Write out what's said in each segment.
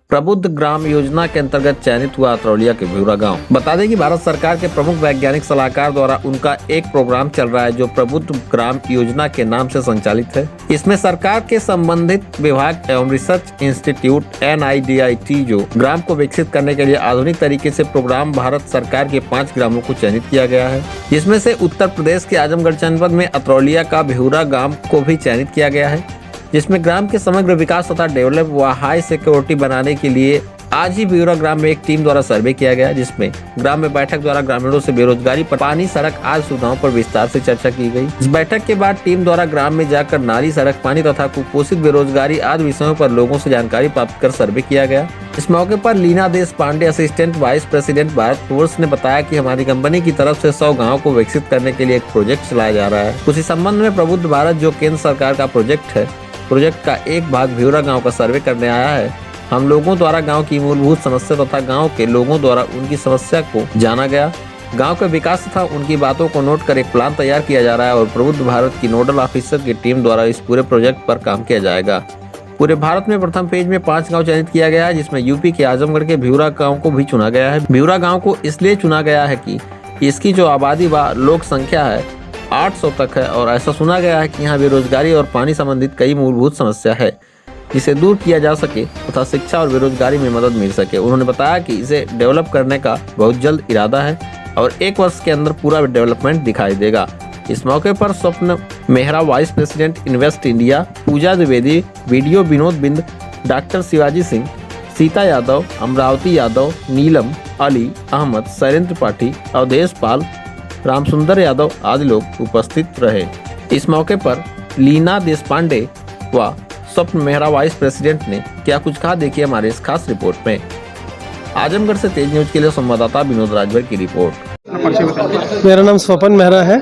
प्रबुद्ध ग्राम योजना के अंतर्गत चयनित हुआ अतरौलिया के भिउरा गांव। बता दें कि भारत सरकार के प्रमुख वैज्ञानिक सलाहकार द्वारा उनका एक प्रोग्राम चल रहा है जो प्रबुद्ध ग्राम योजना के नाम से संचालित है। इसमें सरकार के संबंधित विभाग एवं रिसर्च इंस्टीट्यूट NIDIT जो ग्राम को विकसित करने के लिए आधुनिक तरीके से प्रोग्राम भारत सरकार के 5 ग्रामों को चयनित किया गया है, जिसमें से उत्तर प्रदेश के आजमगढ़ जनपद में अतरौलिया का भिउरा गांव को भी चयनित किया गया है, जिसमें ग्राम के समग्र विकास तथा डेवलप व हाई सिक्योरिटी बनाने के लिए आज ही भिउरा ग्राम में एक टीम द्वारा सर्वे किया गया, जिसमें ग्राम में बैठक द्वारा ग्रामीणों से बेरोजगारी, पानी, सड़क आदि सुविधाओं पर विस्तार से चर्चा की गई। इस बैठक के बाद टीम द्वारा ग्राम में जाकर नाली, सड़क, पानी तथा कुपोषित, बेरोजगारी आदि विषयों पर लोगों से जानकारी प्राप्त कर सर्वे किया गया। इस मौके पर Leena Deshpande, assistant vice president Bharat Forge ने बताया कि हमारी कंपनी की तरफ से 100 गाँव को विकसित करने के लिए एक प्रोजेक्ट चलाया जा रहा है। उसी संबंध में प्रबुद्ध भारत जो केंद्र सरकार का प्रोजेक्ट है, प्रोजेक्ट का एक भाग भिउरा गांव का सर्वे करने आया है। हम लोगों द्वारा गांव की मूलभूत समस्या तथा गांव के लोगों द्वारा उनकी समस्या को जाना गया। गांव के विकास तथा उनकी बातों को नोट कर एक प्लान तैयार किया जा रहा है और प्रबुद्ध भारत की नोडल ऑफिसर की टीम द्वारा इस पूरे प्रोजेक्ट पर काम किया जाएगा। पूरे भारत में प्रथम फेज में 5 गाँव चयनित किया गया है, जिसमें यूपी के आजमगढ़ के भिउरा गाँव को भी चुना गया है। भिउरा गाँव को इसलिए चुना गया है कि इसकी जो आबादी व लोक संख्या है 800 तक है और ऐसा सुना गया है कि यहाँ बेरोजगारी और पानी संबंधित कई मूलभूत समस्या है, जिसे दूर किया जा सके तथा शिक्षा और बेरोजगारी में मदद मिल सके। उन्होंने बताया कि इसे डेवलप करने का बहुत जल्द इरादा है और 1 वर्ष के अंदर पूरा डेवलपमेंट दिखाई देगा। इस मौके पर Swapna Mehra, vice president invest India, Pooja Dwivedi, BDO Vinod Bind, doctor Shivaji Singh, Sita Yadav, Amravati Yadav, Neelam, Ali Ahmed, Shailendra Pathi, Awadhesh पाल, रामसुंदर यादव आदि लोग उपस्थित रहे। इस मौके पर लीना देशपांडे व स्वप्न मेहरा वाइस प्रेसिडेंट ने क्या कुछ कहा, देखिए हमारे इस खास रिपोर्ट में। आजमगढ़ से तेज न्यूज के लिए संवाददाता विनोद राजभर की रिपोर्ट। मेरा नाम स्वपन मेहरा है,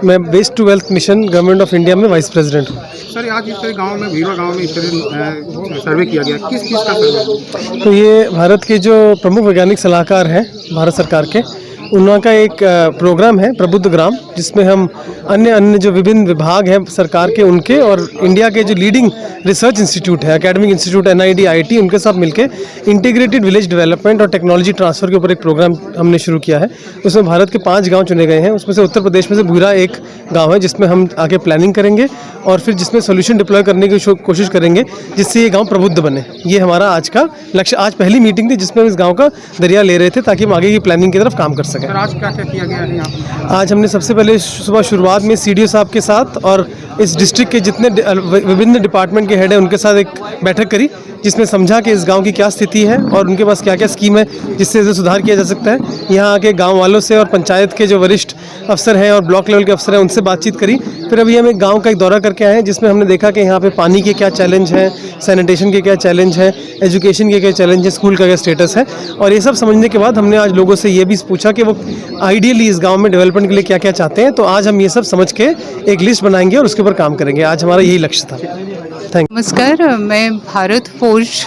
मैं waste to wealth mission government of India में वाइस प्रेसिडेंट हूँ। सर, आज इस गांव में, भिउरा गांव में इस तरह सर्वे किया गया, किस का सर्वे? तो ये भारत के जो प्रमुख वैज्ञानिक सलाहकार हैं भारत सरकार के, उनका एक प्रोग्राम है प्रबुद्ध ग्राम, जिसमें हम अन्य जो विभिन्न विभाग हैं सरकार के उनके और इंडिया के जो लीडिंग रिसर्च इंस्टीट्यूट है, एकेडमिक इंस्टीट्यूट NIDIT, उनके साथ मिलके इंटीग्रेटेड विलेज डेवलपमेंट और टेक्नोलॉजी ट्रांसफर के ऊपर एक प्रोग्राम हमने शुरू किया है। उसमें भारत के 5 गांव चुने गए हैं, उसमें से उत्तर प्रदेश में से भिउरा एक गाँव है, जिसमें हम आगे प्लानिंग करेंगे और फिर जिसमें सोल्यूशन डिप्लॉय करने की कोशिश करेंगे जिससे ये गाँव प्रबुद्ध बने। ये हमारा आज का लक्ष्य। आज पहली मीटिंग थी जिसमें हम इस गाँव का दरिया ले रहे थे ताकि हम आगे की प्लानिंग की तरफ काम कर सकें। आज क्या क्या किया गया है यहाँ पर? आज हमने सबसे पहले सुबह शुरुआत में CDO साहब के साथ और इस डिस्ट्रिक्ट के जितने विभिन्न डिपार्टमेंट के हेड हैं उनके साथ एक बैठक करी, जिसमें समझा कि इस गांव की क्या स्थिति है और उनके पास क्या क्या स्कीम है जिससे इसे सुधार किया जा सकता है। यहाँ आके गांव वालों से और पंचायत के जो वरिष्ठ अफसर हैं और ब्लॉक लेवल के अफसर हैं उनसे बातचीत करी। फिर अभी हम एक गाँव का एक दौरा करके आए हैं, जिसमें हमने देखा कि यहाँ पे पानी के क्या चैलेंज हैं, सैनिटेशन के क्या चैलेंज है, एजुकेशन के क्या चैलेंज है, स्कूल का क्या स्टेटस है। और ये सब समझने के बाद हमने आज लोगों से ये भी पूछा कि वो आइडियली इस गाँव में डेवलपमेंट के लिए क्या क्या चाहते हैं। तो आज हम ये सब समझ के एक लिस्ट बनाएंगे और उसके ऊपर काम करेंगे। आज हमारा यही लक्ष्य था। Thank you. नमस्कार, मैं Bharat forge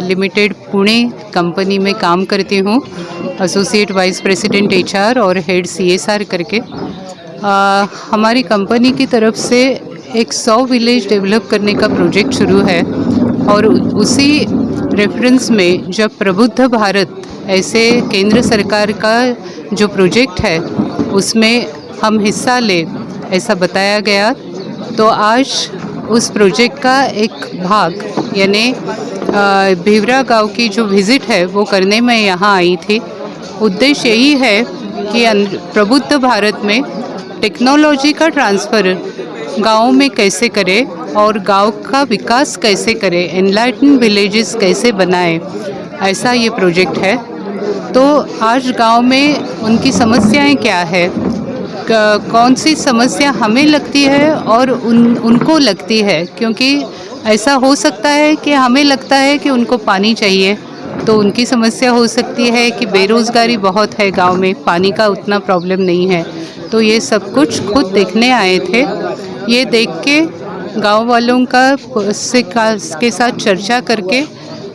limited Pune company में काम करती हूँ, एसोसिएट वाइस प्रेसिडेंट HR और हेड CSR करके। हमारी कंपनी की तरफ से एक 100 विलेज डेवलप करने का प्रोजेक्ट शुरू है और उसी रेफरेंस में जब प्रबुद्ध भारत ऐसे केंद्र सरकार का जो प्रोजेक्ट है उसमें हम हिस्सा ले ऐसा बताया गया। तो आज उस प्रोजेक्ट का एक भाग यानी भिउरा गांव की जो विज़िट है वो करने में यहाँ आई थी। उद्देश्य यही है कि प्रबुद्ध भारत में टेक्नोलॉजी का ट्रांसफ़र गाँव में कैसे करें और गांव का विकास कैसे करें, एनलाइटन विलेजेस कैसे बनाएं, ऐसा ये प्रोजेक्ट है। तो आज गांव में उनकी समस्याएं क्या है, कौन सी समस्या हमें लगती है और उनको लगती है, क्योंकि ऐसा हो सकता है कि हमें लगता है कि उनको पानी चाहिए तो उनकी समस्या हो सकती है कि बेरोज़गारी बहुत है गांव में, पानी का उतना प्रॉब्लम नहीं है। तो ये सब कुछ खुद देखने आए थे। ये देख के गांव वालों के साथ चर्चा करके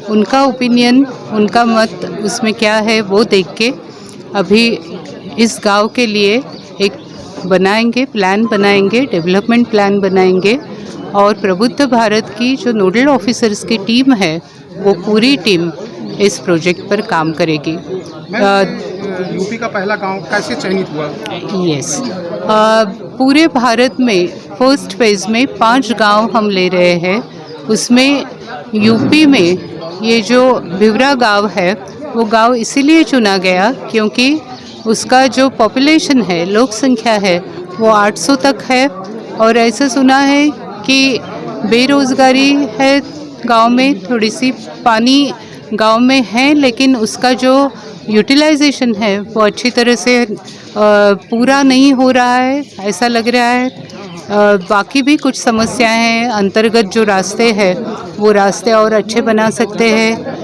उनका ओपिनियन, उनका मत उसमें क्या है वो देख के अभी इस गांव के लिए एक प्लान बनाएंगे, डेवलपमेंट प्लान बनाएंगे और प्रबुद्ध भारत की जो नोडल ऑफिसर्स की टीम है वो पूरी टीम इस प्रोजेक्ट पर काम करेगी। यूपी का पहला गांव कैसे चयनित हुआ? यस, पूरे भारत में फर्स्ट फेज़ में 5 गांव हम ले रहे हैं। उसमें यूपी में ये जो भिवरा गांव है वो गांव इसीलिए चुना गया क्योंकि उसका जो पॉपुलेशन है, लोक संख्या है, वो 800 तक है। और ऐसा सुना है कि बेरोज़गारी है गांव में, थोड़ी सी पानी गांव में है, लेकिन उसका जो यूटिलाइजेशन है वो अच्छी तरह से पूरा नहीं हो रहा है, ऐसा लग रहा है। बाकी भी कुछ समस्याएं हैं, अंतर्गत जो रास्ते हैं वो रास्ते और अच्छे बना सकते हैं।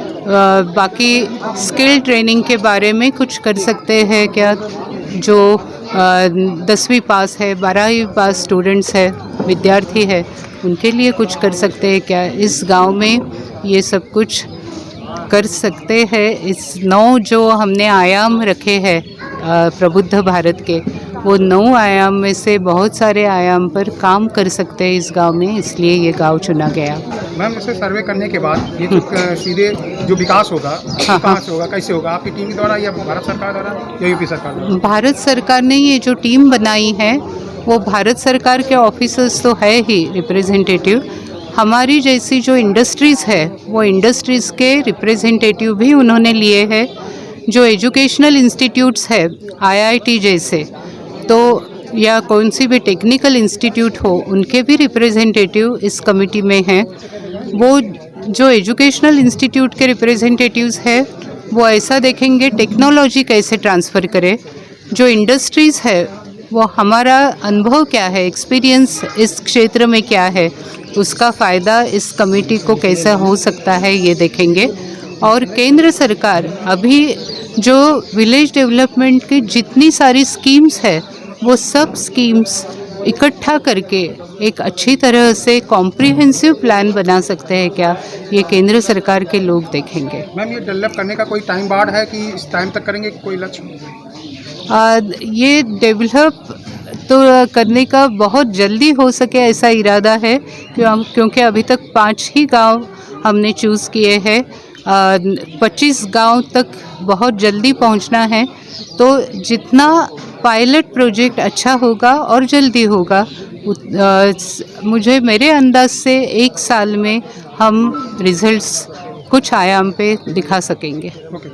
बाकी स्किल ट्रेनिंग के बारे में कुछ कर सकते हैं क्या? जो 10वीं पास है, 12वीं पास स्टूडेंट्स है, विद्यार्थी है, उनके लिए कुछ कर सकते हैं क्या? इस गांव में ये सब कुछ कर सकते हैं। इस 9 जो हमने आयाम रखे हैं प्रबुद्ध भारत के, वो 9 आयाम में से बहुत सारे आयाम पर काम कर सकते हैं इस गांव में, इसलिए ये गांव चुना गया। मैम, उसे सर्वे करने के बाद ये जो सीधे जो विकास होगा कहाँ से होगा, कैसे होगा? आपकी टीम द्वारा या भारत सरकार द्वारा या यूपी सरकार द्वारा? भारत सरकार ने ये जो टीम बनाई है वो भारत सरकार के ऑफिसर्स तो है ही रिप्रेजेंटेटिव, हमारी जैसी जो इंडस्ट्रीज़ है वो इंडस्ट्रीज़ के रिप्रेजेंटेटिव भी उन्होंने लिए हैं। जो एजुकेशनल इंस्टीट्यूट्स है IIT जैसे, तो या कौन सी भी टेक्निकल इंस्टीट्यूट हो, उनके भी रिप्रेजेंटेटिव इस कमेटी में हैं। वो जो एजुकेशनल इंस्टीट्यूट के रिप्रेजेंटेटिव्स हैं वो ऐसा देखेंगे टेक्नोलॉजी कैसे ट्रांसफ़र करे। जो इंडस्ट्रीज़ है वो हमारा अनुभव क्या है, एक्सपीरियंस इस क्षेत्र में क्या है, उसका फ़ायदा इस कमेटी को कैसा हो सकता है ये देखेंगे। और केंद्र सरकार अभी जो विलेज डेवलपमेंट की जितनी सारी स्कीम्स है वो सब स्कीम्स इकट्ठा करके एक अच्छी तरह से कॉम्प्रिहेंसिव प्लान बना सकते हैं क्या, ये केंद्र सरकार के लोग देखेंगे। मैम, ये डेवलप करने का कोई टाइम बार्ड है कि इस टाइम तक करेंगे, कोई लक्ष्य? ये डेवलप तो करने का बहुत जल्दी हो सके ऐसा इरादा है क्योंकि अभी तक 5 ही गांव हमने चूज़ किए हैं। 25 गांव तक बहुत जल्दी पहुंचना है, तो जितना पायलट प्रोजेक्ट अच्छा होगा और जल्दी होगा, मुझे मेरे अंदाज से 1 साल में हम रिजल्ट्स कुछ आयाम पे दिखा सकेंगे। ओके।